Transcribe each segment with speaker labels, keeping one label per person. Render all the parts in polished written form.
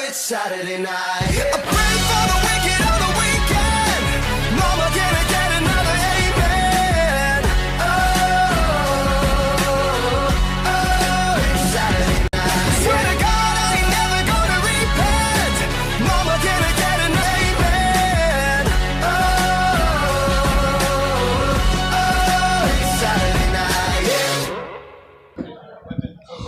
Speaker 1: it's Saturday night. I pray for the wicked on the weekend. Mama, can I get another amen? Oh, it's Saturday night. Swear to God, I ain't never gonna repent. Mama, can I get an amen? Oh, it's Saturday night.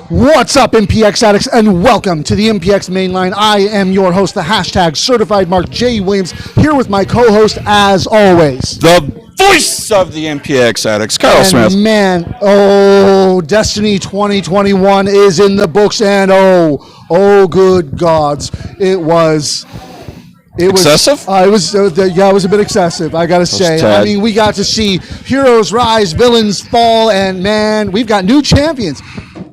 Speaker 2: What's up, MPX Addicts, and welcome to the MPX Mainline. I am your host, the hashtag Certified Mark J. Williams, here with my co-host, as always,
Speaker 3: the voice of the MPX Addicts, Kyle Smith.
Speaker 2: Man, Destiny 2021 is in the books, and oh, good gods, it was
Speaker 3: Excessive?
Speaker 2: It was a bit excessive, I gotta say. I mean, we got to see heroes rise, villains fall, and man, we've got new champions.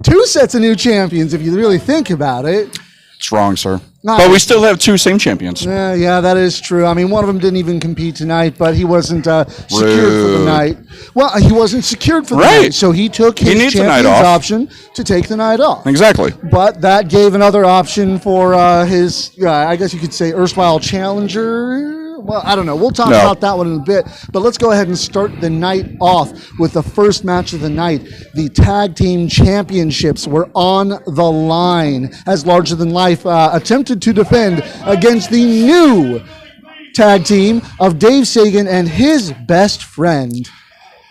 Speaker 2: 2 sets of new champions, if you really think about it.
Speaker 3: It's wrong, sir. But we still have 2 same champions.
Speaker 2: Yeah, that is true. I mean, one of them didn't even compete tonight, but he wasn't secured for the night. Well, he wasn't secured for the night, so he took his champion's option to take the night off.
Speaker 3: Exactly.
Speaker 2: But that gave another option for his, I guess you could say, erstwhile challenger. Well, I don't know. We'll talk about that one in a bit. But let's go ahead and start the night off with the first match of the night. The tag team championships were on the line as Larger Than Life attempted to defend against the new tag team of Dave Sagan and his best friend,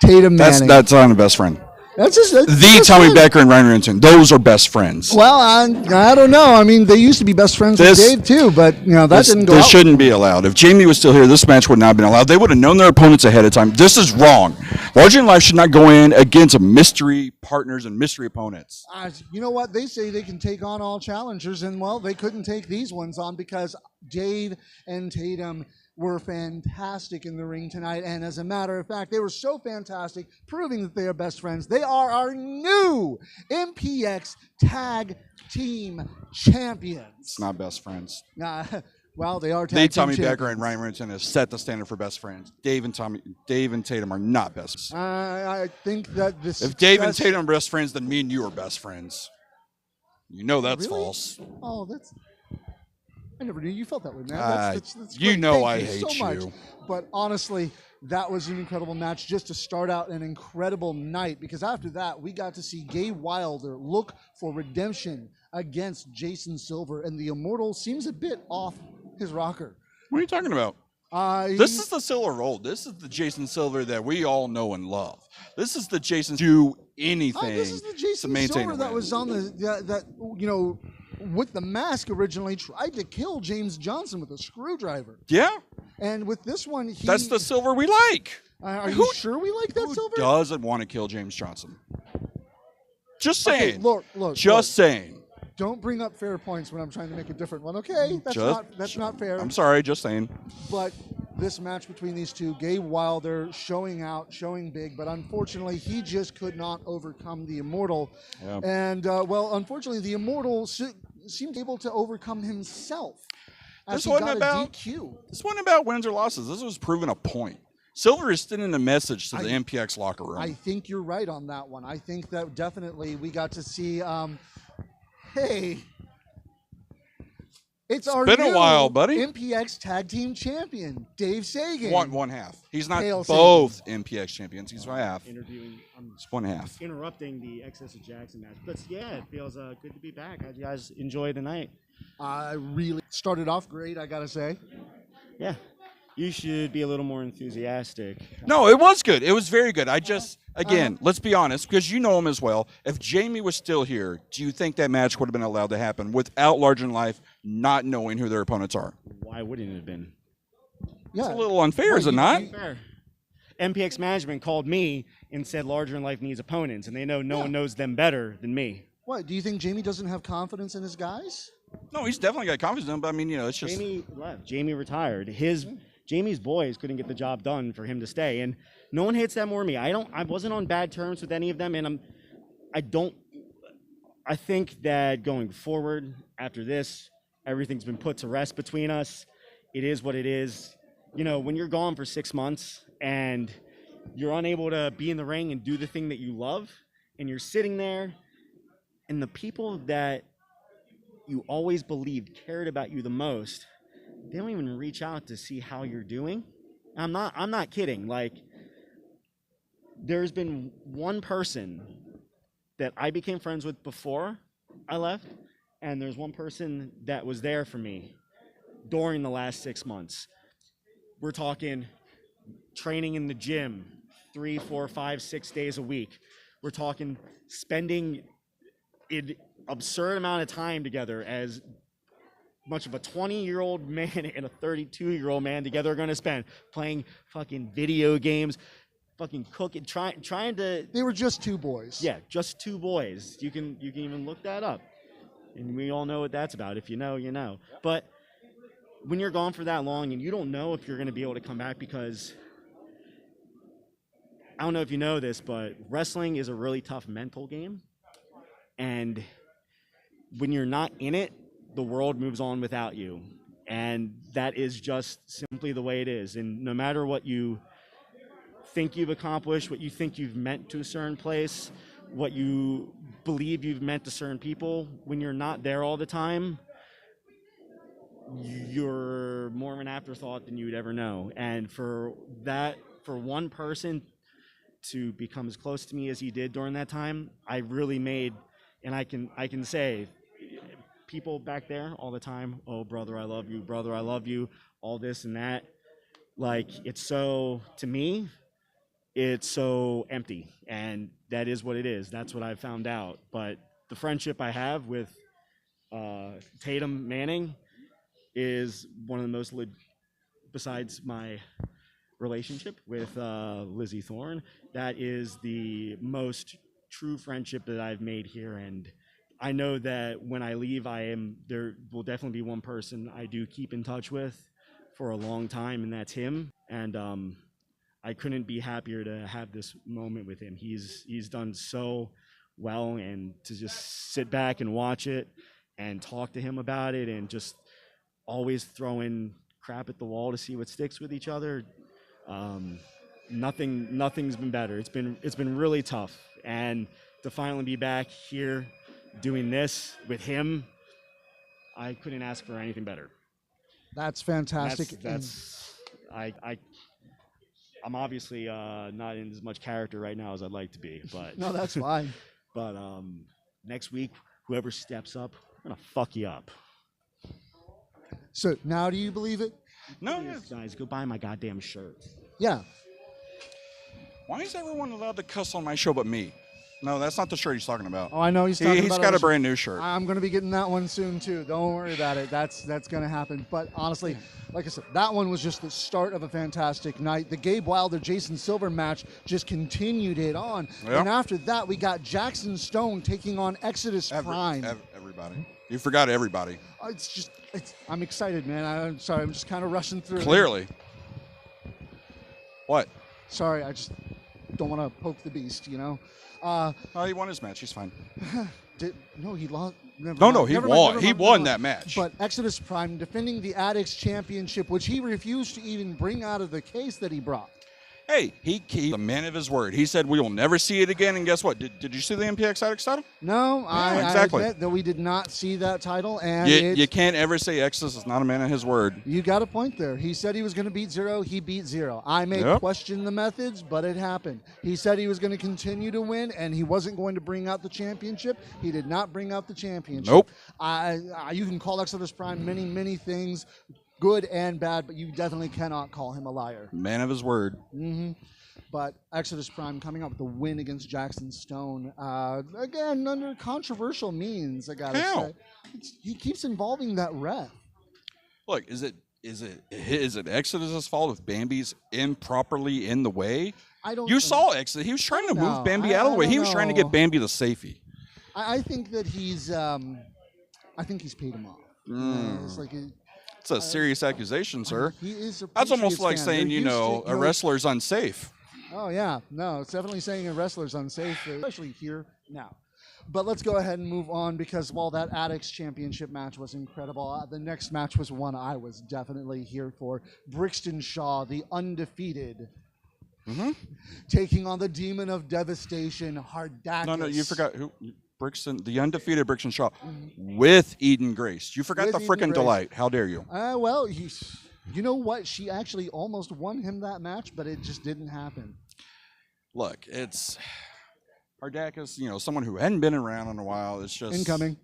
Speaker 2: Tatum Manning.
Speaker 3: That's not a best friend.
Speaker 2: That's
Speaker 3: the Tommy Becker and Ryan Renton. Those are best friends.
Speaker 2: Well, I don't know. I mean, they used to be best friends with Dave too, but that didn't go out.
Speaker 3: This shouldn't be allowed. If Jamie was still here, this match would not have been allowed. They would have known their opponents ahead of time. This is wrong. Larger Than Life should not go in against mystery partners and mystery opponents.
Speaker 2: You know what? They say they can take on all challengers, and well, they couldn't take these ones on because Dave and Tatum were fantastic in the ring tonight, and as a matter of fact, they were so fantastic, proving that they are best friends. They are our new MPX Tag Team Champions.
Speaker 3: It's not best friends.
Speaker 2: Well, they are tag team
Speaker 3: Tommy
Speaker 2: champions.
Speaker 3: Becker and Ryan Renton have set the standard for best friends. Dave and Tatum are not best friends.
Speaker 2: I think that this.
Speaker 3: If Dave and Tatum are best friends, then me and you are best friends. You know that's false.
Speaker 2: Oh, that's. I never knew you felt that way, man. That's
Speaker 3: you know I hate
Speaker 2: so much.
Speaker 3: you.
Speaker 2: But honestly, that was an incredible match just to start out an incredible night, because after that, we got to see Gay Wilder look for redemption against Jason Silver, and the Immortal seems a bit off his rocker.
Speaker 3: What are you talking about? This is the Silver old. This is the Jason Silver that we all know and love. This is the Jason do anything
Speaker 2: this is the Jason
Speaker 3: to maintain
Speaker 2: Silver that was on the with the mask originally tried to kill James Johnson with a screwdriver.
Speaker 3: Yeah.
Speaker 2: And with this one,
Speaker 3: that's the Silver we like.
Speaker 2: Are you sure we like that Silver?
Speaker 3: Who doesn't want to kill James Johnson? Just saying.
Speaker 2: Okay, look.
Speaker 3: Just saying.
Speaker 2: Don't bring up fair points when I'm trying to make a different one, okay? That's not fair.
Speaker 3: I'm sorry, just saying.
Speaker 2: But this match between these two, Gay Wilder showing out, showing big, but unfortunately he just could not overcome the Immortal. Yeah. And, unfortunately the Immortal seemed able to overcome himself as he got a DQ.
Speaker 3: This wasn't about wins or losses. This was proving a point. Silver is sending a message to the MPX locker room.
Speaker 2: I think you're right on that one. I think that definitely we got to see, hey, it's our
Speaker 3: been a while, buddy.
Speaker 2: MPX Tag Team Champion, Dave Sagan.
Speaker 3: One half. He's not both MPX champions. He's half. It's one half.
Speaker 4: Interrupting the Excess of Jackson match. But yeah, it feels good to be back. How'd you guys enjoy the night?
Speaker 2: I really started off great, I gotta say.
Speaker 4: Yeah. You should be a little more enthusiastic.
Speaker 3: No, it was good. It was very good. Again, let's be honest, because you know him as well. If Jamie was still here, do you think that match would have been allowed to happen without Larger Than Life not knowing who their opponents are?
Speaker 4: Why wouldn't it have been?
Speaker 3: Yeah. It's a little unfair, is it not?
Speaker 4: Unfair. MPX management called me and said Larger Than Life needs opponents, and they know no one knows them better than me.
Speaker 2: What, do you think Jamie doesn't have confidence in his guys?
Speaker 3: No, he's definitely got confidence in them, but I mean, it's just...
Speaker 4: Jamie left. Jamie retired. Jamie's boys couldn't get the job done for him to stay, and no one hates that more than me. I wasn't on bad terms with any of them, and I think that going forward after this, everything's been put to rest between us. It is what it is. You know, when you're gone for 6 months and you're unable to be in the ring and do the thing that you love, and you're sitting there, and the people that you always believed cared about you the most, they don't even reach out to see how you're doing. I'm not kidding. Like, there's been one person that I became friends with before I left, and there's one person that was there for me during the last 6 months. We're talking training in the gym 3, 4, 5, 6 days a week. We're talking spending an absurd amount of time together, as much of a 20-year-old man and a 32-year-old man together are going to spend playing fucking video games, fucking cooking, trying to.
Speaker 2: They were just two boys.
Speaker 4: Yeah, just two boys. You can even look that up, and we all know what that's about. If you know, you know. But when you're gone for that long and you don't know if you're going to be able to come back, because I don't know if you know this, but wrestling is a really tough mental game, and when you're not in it, the world moves on without you, and that is just simply the way it is. And no matter what you think you've accomplished, what you think you've meant to a certain place, what you believe you've meant to certain people, when you're not there all the time, you're more of an afterthought than you would ever know. And for one person to become as close to me as he did during that time, I really made, and I can say, people back there all the time, oh, brother, I love you, all this and that. Like, it's so, to me, it's so empty, and that is what it is. That's what I've found out. But the friendship I have with Tatum Manning is one of the most, besides my relationship with Lizzie Thorne, that is the most true friendship that I've made here. And I know that when I leave, there will definitely be one person I do keep in touch with for a long time, and that's him. And I couldn't be happier to have this moment with him. He's done so well, and to just sit back and watch it and talk to him about it, and just always throwing crap at the wall to see what sticks with each other. Nothing's been better. It's been really tough, and to finally be back here doing this with him, I couldn't ask for anything better.
Speaker 2: That's fantastic.
Speaker 4: I'm obviously not in as much character right now as I'd like to be, but
Speaker 2: No, that's fine.
Speaker 4: But next week, whoever steps up, I'm gonna fuck you up.
Speaker 2: So now, do you believe it?
Speaker 3: No,
Speaker 4: Please, guys, go buy my goddamn shirt.
Speaker 2: Yeah.
Speaker 3: why is everyone allowed to cuss on my show but me? No, that's not the shirt he's talking about.
Speaker 2: Oh, I know he's talking about.
Speaker 3: He's got a brand new shirt.
Speaker 2: I'm going to be getting that one soon too. Don't worry about it. That's going to happen. But honestly, like I said, that one was just the start of a fantastic night. The Gabe Wilder Jason Silver match just continued it on.
Speaker 3: Yeah.
Speaker 2: And after that, we got Jackson Stone taking on Exodus Prime.
Speaker 3: Everybody. You forgot everybody.
Speaker 2: I'm excited, man. I'm sorry. I'm just kind of rushing through.
Speaker 3: Clearly. What?
Speaker 2: Sorry, I just don't want to poke the beast, you know.
Speaker 3: Oh, he won his match. He's fine.
Speaker 2: No, he lost.
Speaker 3: No, he won. He won that match.
Speaker 2: But Exodus Prime defending the Addicts Championship, which he refused to even bring out of the case that he brought.
Speaker 3: Hey, he's a man of his word. He said we will never see it again. And guess what? Did you see the MPX Addicts title?
Speaker 2: No,
Speaker 3: exactly.
Speaker 2: I admit that we did not see that title. And
Speaker 3: you can't ever say Exodus is not a man of his word.
Speaker 2: You got a point there. He said he was going to beat Zero. He beat Zero. I may question the methods, but it happened. He said he was going to continue to win, and he wasn't going to bring out the championship. He did not bring out the championship.
Speaker 3: Nope.
Speaker 2: You can call Exodus Prime many, many things, good and bad, but you definitely cannot call him a liar.
Speaker 3: Man of his word.
Speaker 2: Mm-hmm. But Exodus Prime coming up with the win against Jackson Stone. Again, under controversial means, I got to say. He keeps involving that ref.
Speaker 3: Look, is it Exodus's fault if Bambi's improperly in the way?
Speaker 2: I don't.
Speaker 3: You saw Exodus. He was trying to move Bambi out of the way. He was trying to get Bambi the safety.
Speaker 2: I think that he's. I think he's paid him off. It's like.
Speaker 3: It's a serious accusation, sir.
Speaker 2: He is a
Speaker 3: That's almost like
Speaker 2: fan.
Speaker 3: saying, a wrestler's unsafe.
Speaker 2: Oh, yeah. No, it's definitely saying a wrestler's unsafe, especially here now. But let's go ahead and move on, because while that Addicts Championship match was incredible, the next match was one I was definitely here for. Brixton Shaw, the undefeated, taking on the Demon of Devastation, Hardakis.
Speaker 3: No, you forgot who. Brixton, the undefeated Brixton Shaw, with Eden Grace. You forgot
Speaker 2: With
Speaker 3: the
Speaker 2: Eden
Speaker 3: frickin'
Speaker 2: Grace.
Speaker 3: delight. How dare you?
Speaker 2: Well, you know what? She actually almost won him that match, but it just didn't happen.
Speaker 3: Look, it's Hardak is, someone who hadn't been around in a while. It's just
Speaker 2: Incoming.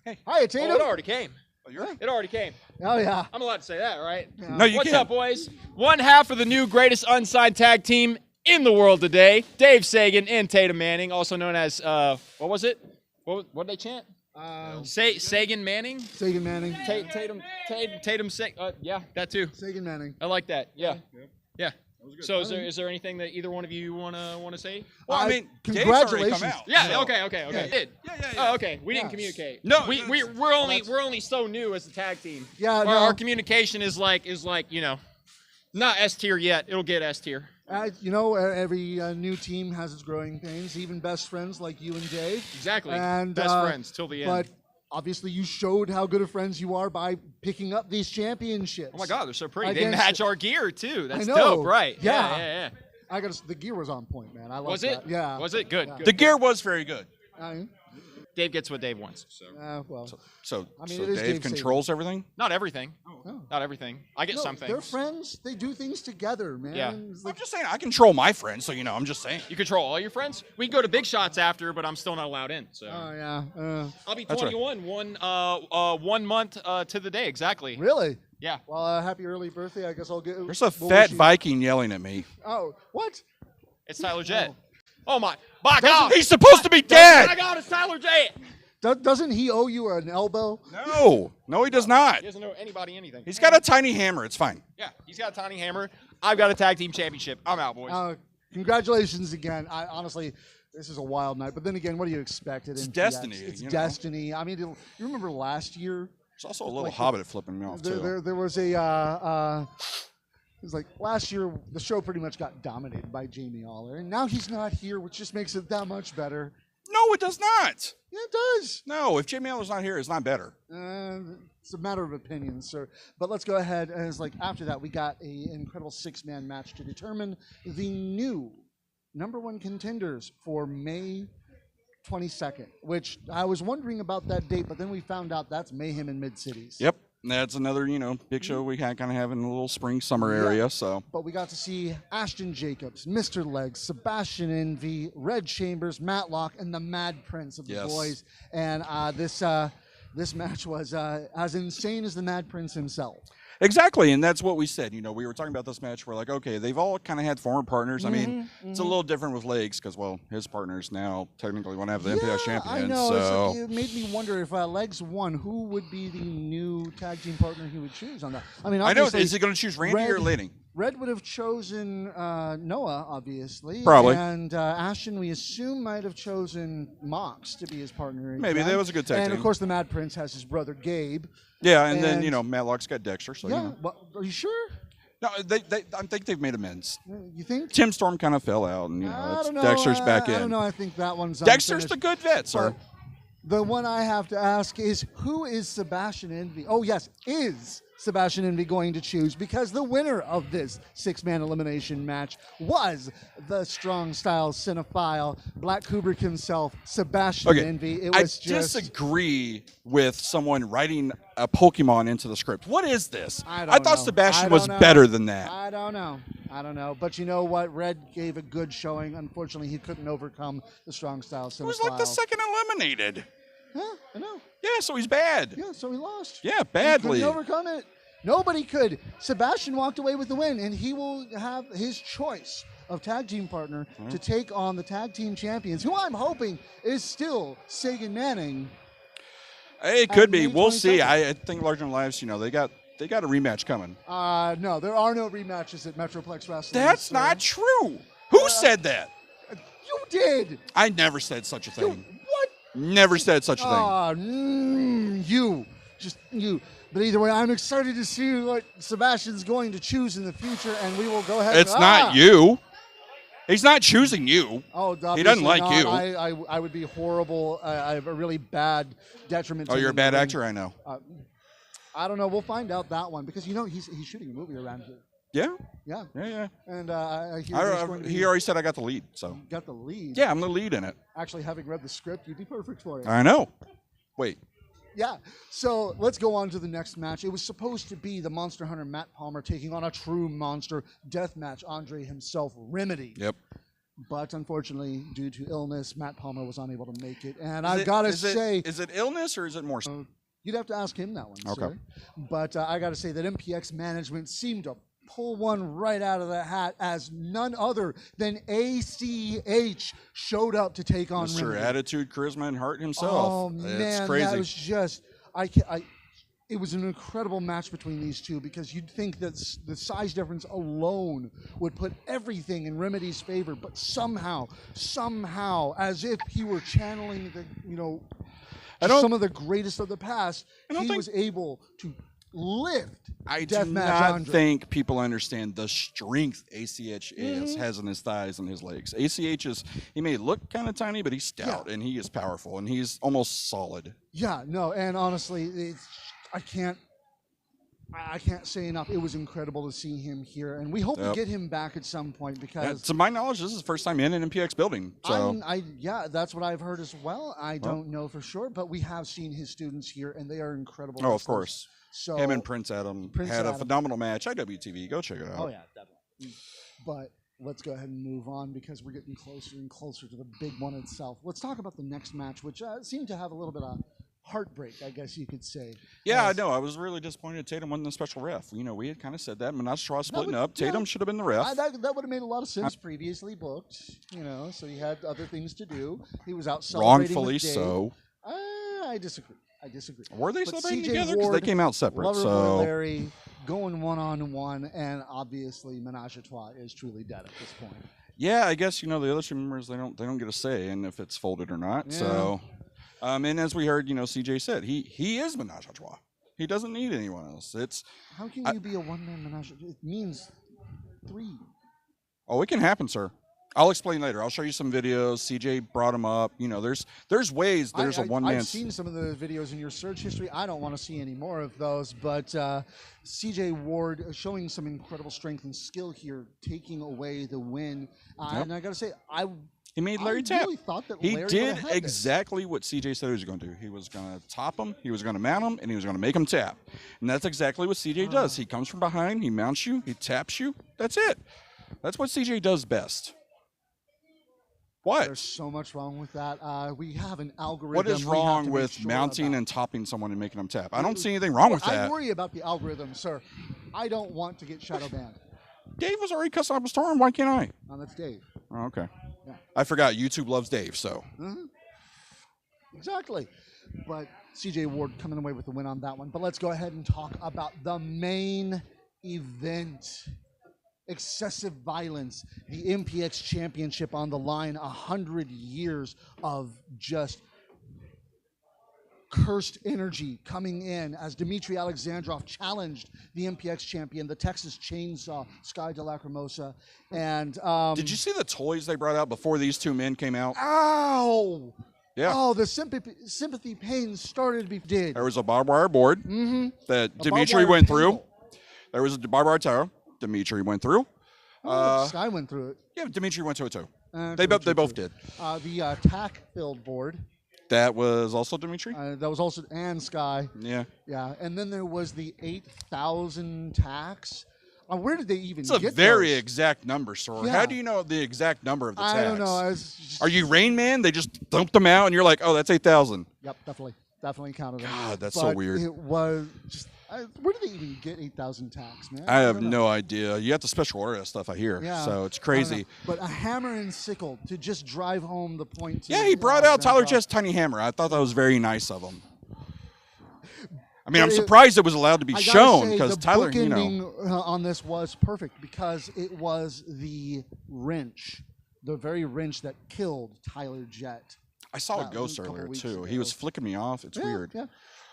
Speaker 3: Hey.
Speaker 2: Hi, it's Tatum.
Speaker 5: Oh, it already came.
Speaker 3: Oh, you're
Speaker 5: It already came.
Speaker 2: Oh, yeah.
Speaker 5: I'm allowed to say that, right?
Speaker 3: No, you
Speaker 5: What's
Speaker 3: can't.
Speaker 5: up, boys? One half of the new greatest unsigned tag team in the world today, Dave Sagan and Tatum Manning, also known as, what was it? What did they chant? Sagan Manning?
Speaker 2: Sagan Manning.
Speaker 5: Tatum yeah, that too.
Speaker 2: Sagan Manning.
Speaker 5: I like that. Yeah. So is there anything that either one of you want to say?
Speaker 3: Well, I mean,
Speaker 2: congratulations.
Speaker 3: Dave's already come out,
Speaker 5: Yeah.
Speaker 3: so-
Speaker 5: Okay.
Speaker 2: Yeah.
Speaker 5: Did.
Speaker 3: Yeah.
Speaker 5: Oh, okay. We didn't
Speaker 2: Yeah.
Speaker 5: communicate.
Speaker 3: No,
Speaker 5: we're only so new as a tag team.
Speaker 2: Yeah,
Speaker 5: Our
Speaker 2: no.
Speaker 5: communication is like not S tier yet. It'll get S tier.
Speaker 2: Every new team has its growing pains, even best friends like you and Dave.
Speaker 5: Exactly.
Speaker 2: And,
Speaker 5: Best friends till the end.
Speaker 2: But obviously, you showed how good of friends you are by picking up these championships.
Speaker 5: Oh my God, they're so pretty. They
Speaker 2: Against-
Speaker 5: match our gear too. That's
Speaker 2: know.
Speaker 5: dope, right?
Speaker 2: Yeah.
Speaker 5: Yeah.
Speaker 2: The gear was on point, man. I love
Speaker 5: Was
Speaker 2: that.
Speaker 5: it?
Speaker 2: Yeah.
Speaker 5: Was it good?
Speaker 2: Yeah.
Speaker 5: Good.
Speaker 3: The gear was very good.
Speaker 5: Dave gets what Dave wants. So
Speaker 2: Well,
Speaker 3: So,
Speaker 2: I mean,
Speaker 3: so
Speaker 2: it is
Speaker 3: Dave
Speaker 2: Dave
Speaker 3: controls everything.
Speaker 5: not everything.
Speaker 2: Oh.
Speaker 5: Not everything. I get
Speaker 2: no,
Speaker 5: some
Speaker 2: they're
Speaker 5: things.
Speaker 2: friends. They do things together, man.
Speaker 5: Yeah.
Speaker 2: It's
Speaker 3: I'm
Speaker 2: like,
Speaker 3: just saying, I control my friends, so I'm just saying.
Speaker 5: You control all your friends. We can go to big shots after, but I'm still not allowed in. So
Speaker 2: oh yeah.
Speaker 5: I'll be
Speaker 3: That's right.
Speaker 5: 21 1 month to the day exactly.
Speaker 2: Really?
Speaker 5: Yeah.
Speaker 2: Well, happy early birthday. I guess I'll get.
Speaker 3: There's a
Speaker 2: we'll
Speaker 3: fat
Speaker 2: wish you-
Speaker 3: Viking yelling at me.
Speaker 2: Oh, what?
Speaker 5: It's Tyler Jett. Oh my! By God!
Speaker 3: He's supposed to be
Speaker 5: My
Speaker 3: dead.
Speaker 5: God! It's Tyler Jett.
Speaker 2: Doesn't he owe you an elbow?
Speaker 3: No, he does not.
Speaker 5: He doesn't know anybody anything.
Speaker 3: He's got a tiny hammer. It's fine.
Speaker 5: Yeah, he's got a tiny hammer. I've got a tag team championship. I'm out, boys.
Speaker 2: Congratulations again. Honestly, this is a wild night. But then again, what do you expect?
Speaker 3: It's destiny,
Speaker 2: It's
Speaker 3: you know.
Speaker 2: destiny. I mean, you remember last year?
Speaker 3: There's also a little
Speaker 2: Like,
Speaker 3: hobbit flipping me off too.
Speaker 2: There was a. It was like last year, the show pretty much got dominated by Jamie Aller, and now he's not here, which just makes it that much better.
Speaker 3: No, it does not.
Speaker 2: Yeah, it does.
Speaker 3: No, if Jamie Allen's not here, it's not better.
Speaker 2: It's a matter of opinion, sir. But let's go ahead. And it's like after that, we got an incredible 6-man match to determine the new #1 contenders for May 22nd, which I was wondering about that date, but then we found out that's Mayhem in Mid-Cities.
Speaker 3: Yep. That's another, big show we kind of have in the little spring, summer area. So
Speaker 2: But we got to see Ashton Jacobs, Mr. Legs, Sebastian Envy, Red Chambers, Matlock, and the Mad Prince of the
Speaker 3: Yes.
Speaker 2: boys. And this match was as insane as the Mad Prince himself.
Speaker 3: exactly, and that's what we said. We were talking about this match. We're like, okay, they've all kind of had former partners. I mean, it's a little different with Legs because, well, his partners now technically want to have the MPX champion.
Speaker 2: I know.
Speaker 3: So
Speaker 2: It's like, it made me wonder if Legs won, who would be the new tag team partner he would choose on that. I mean,
Speaker 3: I know.
Speaker 2: obviously,
Speaker 3: Is he going to choose Randy or Laney?
Speaker 2: Red would have chosen Noah, obviously.
Speaker 3: Probably.
Speaker 2: And Ashton, we assume, might have chosen Mox to be his partner.
Speaker 3: Maybe
Speaker 2: again.
Speaker 3: that was a good tag
Speaker 2: And,
Speaker 3: team.
Speaker 2: of course, the Mad Prince has his brother, Gabe.
Speaker 3: Yeah, and then
Speaker 2: and-
Speaker 3: Matlock's got Dexter. So
Speaker 2: Yeah. Well, are you sure?
Speaker 3: no, I think they've made amends.
Speaker 2: You think?
Speaker 3: Tim Storm kind of fell out, and
Speaker 2: I don't know.
Speaker 3: Dexter's back in.
Speaker 2: I don't know. I think that one's
Speaker 3: Dexter's the
Speaker 2: unfinished.
Speaker 3: good vet, sir.
Speaker 2: But the one I have to ask is, who is Sebastian Envy? Oh, yes, is Sebastian Envy going to choose? Because the winner of this 6-man elimination match was the strong style cinephile, Black Kubrick himself, Sebastian
Speaker 3: Okay,
Speaker 2: Envy. It
Speaker 3: I
Speaker 2: was just.
Speaker 3: disagree with someone writing a Pokemon into the script. What is this?
Speaker 2: I
Speaker 3: thought
Speaker 2: know.
Speaker 3: Sebastian
Speaker 2: I
Speaker 3: was
Speaker 2: don't know.
Speaker 3: better than that.
Speaker 2: I don't know. But you know what? Red gave a good showing. Unfortunately, he couldn't overcome the strong style cinephile.
Speaker 3: He was like the second eliminated.
Speaker 2: Yeah, I know.
Speaker 3: Yeah, so he's bad.
Speaker 2: Yeah, so he lost.
Speaker 3: Yeah,
Speaker 2: He
Speaker 3: badly.
Speaker 2: couldn't overcome it. Nobody could. Sebastian walked away with the win, and he will have his choice of tag team partner to take on the tag team champions, who I'm hoping is still Sagan Manning.
Speaker 3: It could be.
Speaker 2: May
Speaker 3: We'll see.
Speaker 2: 22nd.
Speaker 3: I think Larger Than Lives, they got a rematch coming.
Speaker 2: No, there are no rematches at Metroplex Wrestling.
Speaker 3: That's
Speaker 2: sir.
Speaker 3: not true. Who said that?
Speaker 2: You did.
Speaker 3: I never said such a
Speaker 2: You,
Speaker 3: thing.
Speaker 2: what?
Speaker 3: Never said such a thing.
Speaker 2: You. Just you. But either way, I'm excited to see what Sebastian's going to choose in the future, and we will go ahead.
Speaker 3: It's not you. He's not choosing you.
Speaker 2: Oh,
Speaker 3: He doesn't
Speaker 2: obviously
Speaker 3: like
Speaker 2: not.
Speaker 3: you.
Speaker 2: I would be horrible. I have a really bad detriment.
Speaker 3: Oh,
Speaker 2: to
Speaker 3: you're a
Speaker 2: him
Speaker 3: bad
Speaker 2: in the
Speaker 3: actor,
Speaker 2: ring.
Speaker 3: I know.
Speaker 2: I don't know. We'll find out that one because he's shooting a movie around here.
Speaker 3: Yeah.
Speaker 2: Yeah.
Speaker 3: Yeah.
Speaker 2: And I hear there's going to be,
Speaker 3: He already said I got the lead. So.
Speaker 2: got the lead.
Speaker 3: Yeah, I'm the lead in it.
Speaker 2: Actually, having read the script, you'd be perfect for it.
Speaker 3: I know. Wait.
Speaker 2: Yeah. So let's go on to the next match. It was supposed to be the Monster Hunter Matt Palmer taking on a true monster death match, Andre himself, Remedy.
Speaker 3: Yep.
Speaker 2: But unfortunately, due to illness, Matt Palmer was unable to make it. And I've got to say,
Speaker 3: is it illness or is it more?
Speaker 2: You'd have to ask him that one,
Speaker 3: Okay.
Speaker 2: sir. But I got to say that MPX management seemed to pull one right out of the hat as none other than ACH showed up to take on
Speaker 3: Mr.
Speaker 2: Remedy.
Speaker 3: Attitude, Charisma, and Heart himself.
Speaker 2: Oh, man,
Speaker 3: it's crazy.
Speaker 2: that was just, it was an incredible match between these two because you'd think that the size difference alone would put everything in Remedy's favor, but somehow, as if he were channeling some of the greatest of the past, he was able to lift
Speaker 3: I do
Speaker 2: Deathmatch
Speaker 3: not
Speaker 2: Andre.
Speaker 3: think people understand the strength ACH has in his thighs and his legs. ACH he may look kind of tiny, but he's stout and he is powerful and he's almost solid.
Speaker 2: Yeah, no, and honestly, I can't say enough. It was incredible to see him here, and we hope to get him back at some point because,
Speaker 3: to my knowledge, this is the first time in an MPX building. So
Speaker 2: that's what I've heard as well. I don't know for sure, but we have seen his students here, and they are incredible.
Speaker 3: of
Speaker 2: wrestlers.
Speaker 3: course.
Speaker 2: So
Speaker 3: Him and Prince Adam had a phenomenal match. IWTV, go check it out.
Speaker 2: Oh yeah, definitely. But let's go ahead and move on because we're getting closer and closer to the big one itself. Let's talk about the next match, which seemed to have a little bit of heartbreak, I guess you could say.
Speaker 3: Yeah, I know. I was really disappointed Tatum wasn't the special ref. We had kind of said that. Menage Straw splitting up. Tatum should have been the ref.
Speaker 2: That would have made a lot of sense. Previously booked, so he had other things to do. He was out celebrating
Speaker 3: Wrongfully
Speaker 2: with Dave.
Speaker 3: so.
Speaker 2: I disagree.
Speaker 3: Were they
Speaker 2: But
Speaker 3: celebrating
Speaker 2: CJ
Speaker 3: together? Because they
Speaker 2: Ward,
Speaker 3: came out separate.
Speaker 2: Lover
Speaker 3: So
Speaker 2: Boy Larry going one-on-one, and obviously Menage a Trois is truly dead at this point.
Speaker 3: yeah, I guess the other two members they don't get a say in if it's folded or not.
Speaker 2: Yeah.
Speaker 3: So, and as we heard, CJ said he is Menage a Trois. He doesn't need anyone else.
Speaker 2: How can you be a one-man Menage? It means three.
Speaker 3: Oh, it can happen, sir. I'll explain later. I'll show you some videos. CJ brought them up. There's ways. There's a one-man.
Speaker 2: I've seen some of the videos in your search history. I don't want to see any more of those. But CJ Ward showing some incredible strength and skill here, taking away the win. And I got to say,
Speaker 3: He made Larry tap.
Speaker 2: Really thought that
Speaker 3: He
Speaker 2: Larry
Speaker 3: did
Speaker 2: would've had this.
Speaker 3: exactly what CJ said he was going to do. He was going to top him, he was going to mount him, and he was going to make him tap. And that's exactly what CJ does. He comes from behind, he mounts you, he taps you. That's it. That's what CJ does best. What?
Speaker 2: There's so much wrong with that. We have an algorithm.
Speaker 3: What is
Speaker 2: we have
Speaker 3: wrong
Speaker 2: to
Speaker 3: with
Speaker 2: make sure
Speaker 3: mounting
Speaker 2: about.
Speaker 3: and topping someone and making them tap? I don't see anything wrong with that.
Speaker 2: I worry about the algorithm, sir. I don't want to get shadow banned.
Speaker 3: Dave was already cussing up a storm. Why can't I?
Speaker 2: That's Dave.
Speaker 3: Oh, okay.
Speaker 2: Yeah.
Speaker 3: I forgot. YouTube loves Dave, so.
Speaker 2: Exactly. But CJ Ward coming away with the win on that one. But let's go ahead and talk about the main event. Excessive violence, the MPX championship on the line, 100 years of just cursed energy coming in as Dmitry Alexandrov challenged the MPX champion, the Texas Chainsaw, Sky de Lacrimosa. And
Speaker 3: did you see the toys they brought out before these two men came out?
Speaker 2: Ow!
Speaker 3: Yeah.
Speaker 2: Oh, the sympathy pain started to be did.
Speaker 3: There was a barbed wire board that
Speaker 2: A
Speaker 3: Dmitry
Speaker 2: barbed wire
Speaker 3: went through.
Speaker 2: table.
Speaker 3: There was a barbed wire tower. Dmitry went through.
Speaker 2: Sky went through it.
Speaker 3: Yeah, Dmitry went to it too.
Speaker 2: They
Speaker 3: both did.
Speaker 2: The tack-filled board.
Speaker 3: That was also Dmitry?
Speaker 2: That was also and Sky.
Speaker 3: Yeah.
Speaker 2: Yeah, and then there was the 8,000 tacks. Where did they even
Speaker 3: It's a
Speaker 2: get
Speaker 3: very
Speaker 2: those?
Speaker 3: exact number, sir.
Speaker 2: Yeah.
Speaker 3: How do you know the exact number of the tax?
Speaker 2: I don't know.
Speaker 3: Are you Rain Man? They just dumped them out and you're like, oh, that's 8,000.
Speaker 2: Yep, definitely counted them.
Speaker 3: God, that's so
Speaker 2: But
Speaker 3: weird.
Speaker 2: It was just. Where do they even get 8,000 tacks, man?
Speaker 3: I have
Speaker 2: don't know.
Speaker 3: no idea. You have to special order that stuff, I hear.
Speaker 2: Yeah,
Speaker 3: So it's
Speaker 2: I don't
Speaker 3: crazy.
Speaker 2: know. But a hammer and sickle to just drive home the point. To
Speaker 3: Yeah, he brought out Tyler
Speaker 2: Alexandrov.
Speaker 3: Chest's tiny hammer. I thought that was very nice of him. I mean, I'm
Speaker 2: But
Speaker 3: surprised it was allowed to be
Speaker 2: I gotta
Speaker 3: shown
Speaker 2: say,
Speaker 3: because
Speaker 2: the
Speaker 3: Tyler,
Speaker 2: bookending on this was perfect because it was the wrench, the very wrench that killed Tyler Jett.
Speaker 3: I saw a
Speaker 2: that was
Speaker 3: ghost
Speaker 2: a couple
Speaker 3: earlier
Speaker 2: weeks
Speaker 3: too.
Speaker 2: ago.
Speaker 3: He was flicking me off. It's weird.
Speaker 2: Yeah.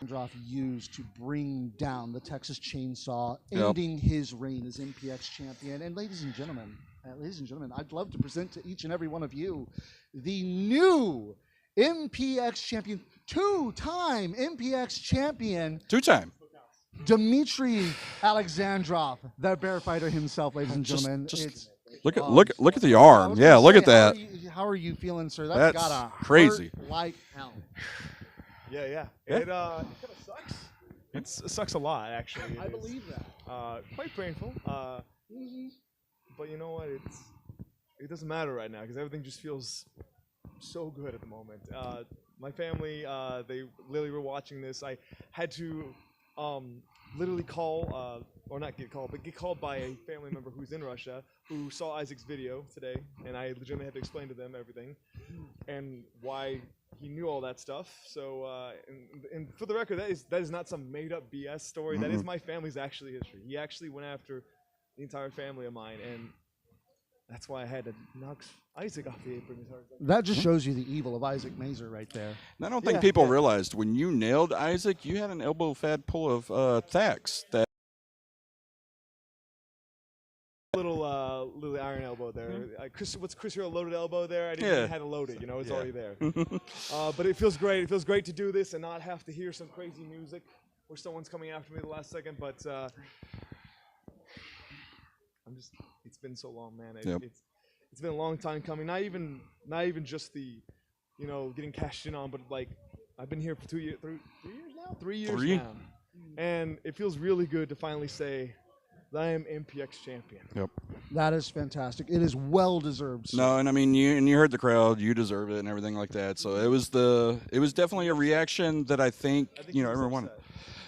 Speaker 2: Alexandrov used to bring down the Texas Chainsaw,
Speaker 3: Yep.
Speaker 2: ending his reign as MPX champion. And ladies and gentlemen, I'd love to present to each and every one of you the new MPX champion, two-time MPX champion,
Speaker 3: Two-time.
Speaker 2: Dmitry Alexandrov, the bear fighter himself, ladies and gentlemen.
Speaker 3: Look at the arm. Yeah, look at that.
Speaker 2: How are you feeling, sir? That's gotta
Speaker 3: crazy.
Speaker 2: hurt like hell.
Speaker 6: Yeah. It kind of sucks. It sucks a lot, actually.
Speaker 2: I believe that.
Speaker 6: Quite painful. But you know what? It doesn't matter right now because everything just feels so good at the moment. My family, they literally were watching this. I had to literally call, or not get called, but get called by a family member who's in Russia who saw Isaac's video today, and I legitimately had to explain to them everything and why he knew all that stuff. So, and for the record, that is not some made-up BS story. That is my family's actually history. He actually went after the entire family of mine, and that's why I had to knock Isaac off the apron as hard as I could.
Speaker 2: That just shows you the evil of Isaac Mazer right there.
Speaker 3: And I don't think people realized when you nailed Isaac, you had an elbow fad pull of Thax. That
Speaker 6: little iron elbow there. What's Chris Hero loaded elbow there? I didn't even have to load it. You know, it's already there. But it feels great. It feels great to do this and not have to hear some crazy music or someone's coming after me the last second. But it's been so long, man. It's been a long time coming. Not even just the, getting cashed in on, but like I've been here for 3 years now. 3 years now, and it feels really good to finally say that I am MPX champion.
Speaker 3: Yep.
Speaker 2: That is fantastic. It is well deserved. Sir.
Speaker 3: No, and I mean you heard the crowd. You deserve it and everything like that. So it was definitely a reaction that I think everyone wanted.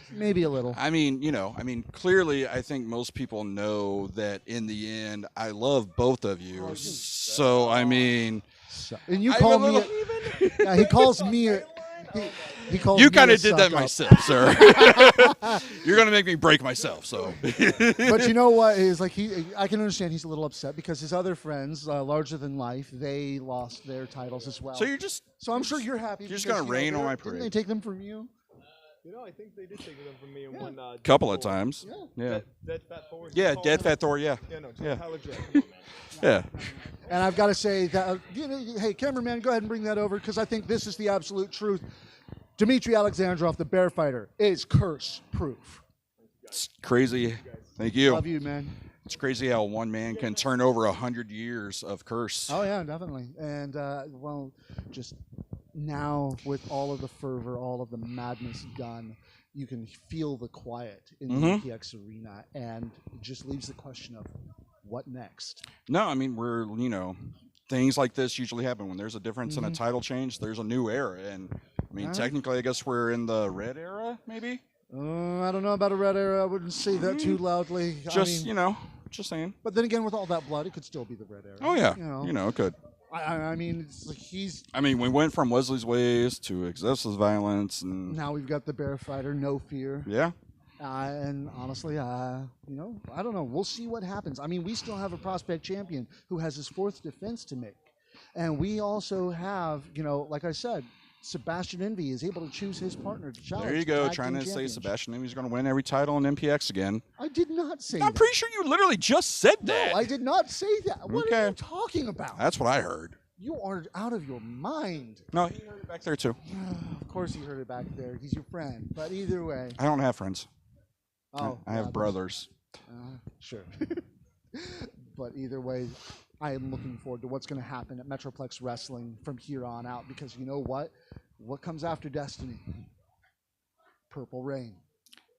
Speaker 2: Maybe a little.
Speaker 3: I mean, clearly, I think most people know that in the end, I love both of you. So, I mean.
Speaker 2: And you call me. He calls me. He calls
Speaker 3: you
Speaker 2: me
Speaker 3: kind of did that myself, sir. You're going to make me break myself, so.
Speaker 2: But you know what? Is like I can understand he's a little upset because his other friends, larger than life, they lost their titles as well.
Speaker 3: So
Speaker 2: I'm sure you're happy.
Speaker 3: You're just going to rain on my parade.
Speaker 2: Didn't they take them from you?
Speaker 6: I think they did take them from me in one.
Speaker 3: Couple of times. Yeah.
Speaker 6: Dead Fat Thor.
Speaker 3: Yeah, Dead Fat Thor. Yeah.
Speaker 6: Tyler Jack. Come on, man.
Speaker 3: Yeah.
Speaker 2: And I've got to say that, hey, cameraman, go ahead and bring that over because I think this is the absolute truth. Dmitry Alexandrov, the bear fighter, is curse proof.
Speaker 3: It's crazy. Thank you.
Speaker 2: Love you, man.
Speaker 3: It's crazy how one man can turn over 100 years of curse.
Speaker 2: Oh, yeah, definitely. And, just now with all of the fervor, all of the madness done, you can feel the quiet in the MPX arena, and it just leaves the question of what next?
Speaker 3: No, I mean, things like this usually happen when there's a difference in a title change. There's a new era, and I mean, technically, I guess we're in the red era, maybe.
Speaker 2: I don't know about a red era. I wouldn't say that too loudly.
Speaker 3: Just saying.
Speaker 2: But then again, with all that blood, it could still be the red era.
Speaker 3: Oh yeah, it could.
Speaker 2: I mean, it's like he's.
Speaker 3: I mean, we went from Wesley's Ways to excessive violence, and
Speaker 2: now we've got the bear fighter, no fear.
Speaker 3: Yeah.
Speaker 2: And honestly, I don't know. We'll see what happens. I mean, we still have a prospect champion who has his 4th defense to make, and we also have, like I said, Sebastian Envy is able to choose his partner to challenge.
Speaker 3: There you go, trying to say Sebastian Envy's going to win every title in MPX again.
Speaker 2: I did not say that.
Speaker 3: I'm pretty sure you literally just said that.
Speaker 2: No, I did not say that. What are you talking about?
Speaker 3: That's what I heard.
Speaker 2: You are out of your mind.
Speaker 3: No, he heard it back there too.
Speaker 2: Of course he heard it back there. He's your friend. But either way.
Speaker 3: I don't have friends.
Speaker 2: Oh,
Speaker 3: I have brothers.
Speaker 2: Sure. But either way, I am looking forward to what's going to happen at Metroplex Wrestling from here on out, because you know what? What comes after Destiny? Purple Rain.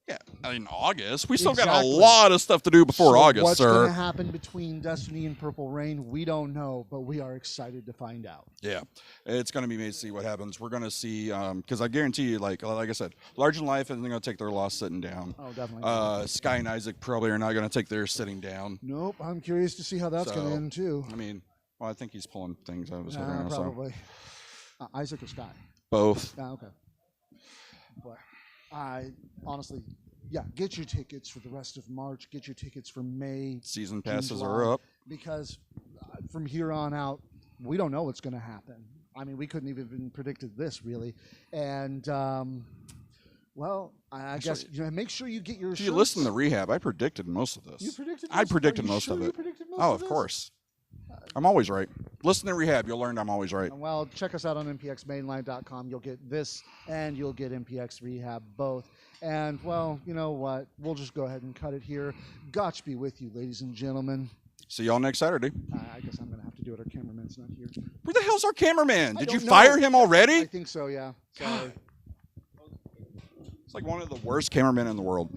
Speaker 3: Yeah, in August. We still got a lot of stuff to do before August,
Speaker 2: what's
Speaker 3: sir.
Speaker 2: What's going to happen between Destiny and Purple Rain, we don't know, but we are excited to find out.
Speaker 3: Yeah, it's going to be amazing to see what happens. We're going to see, because I guarantee you, like I said, Large in Life isn't going to take their loss sitting down.
Speaker 2: Oh, definitely.
Speaker 3: Sky and Isaac probably are not going to take theirs sitting down.
Speaker 2: Nope, I'm curious to see how that's going to end, too.
Speaker 3: I mean, I think he's pulling things out of his head right now.
Speaker 2: Probably. Isaac or Sky?
Speaker 3: Both.
Speaker 2: Okay. But I honestly... Yeah, get your tickets for the rest of March. Get your tickets for May.
Speaker 3: Season passes are up.
Speaker 2: Because from here on out, we don't know what's going to happen. I mean, we couldn't even predicted this, really. And, I guess make sure you get your shirts.
Speaker 3: You listen to Rehab. I predicted most of this.
Speaker 2: You predicted most
Speaker 3: I predicted most of it. Oh, of course. I'm always right. Listen to Rehab. You'll learn I'm always right.
Speaker 2: Well, check us out on MPXMainline.com. You'll get this and you'll get MPX Rehab both. And, well, you know what? We'll just go ahead and cut it here. Gotch be with you, ladies and gentlemen.
Speaker 3: See y'all next Saturday.
Speaker 2: I guess I'm going to have to do it. Our cameraman's not here.
Speaker 3: Where the hell's our cameraman?
Speaker 2: I
Speaker 3: Did you
Speaker 2: don't
Speaker 3: fire
Speaker 2: know.
Speaker 3: him already?
Speaker 2: I think so, yeah. Sorry.
Speaker 3: It's like one of the worst cameramen in the world.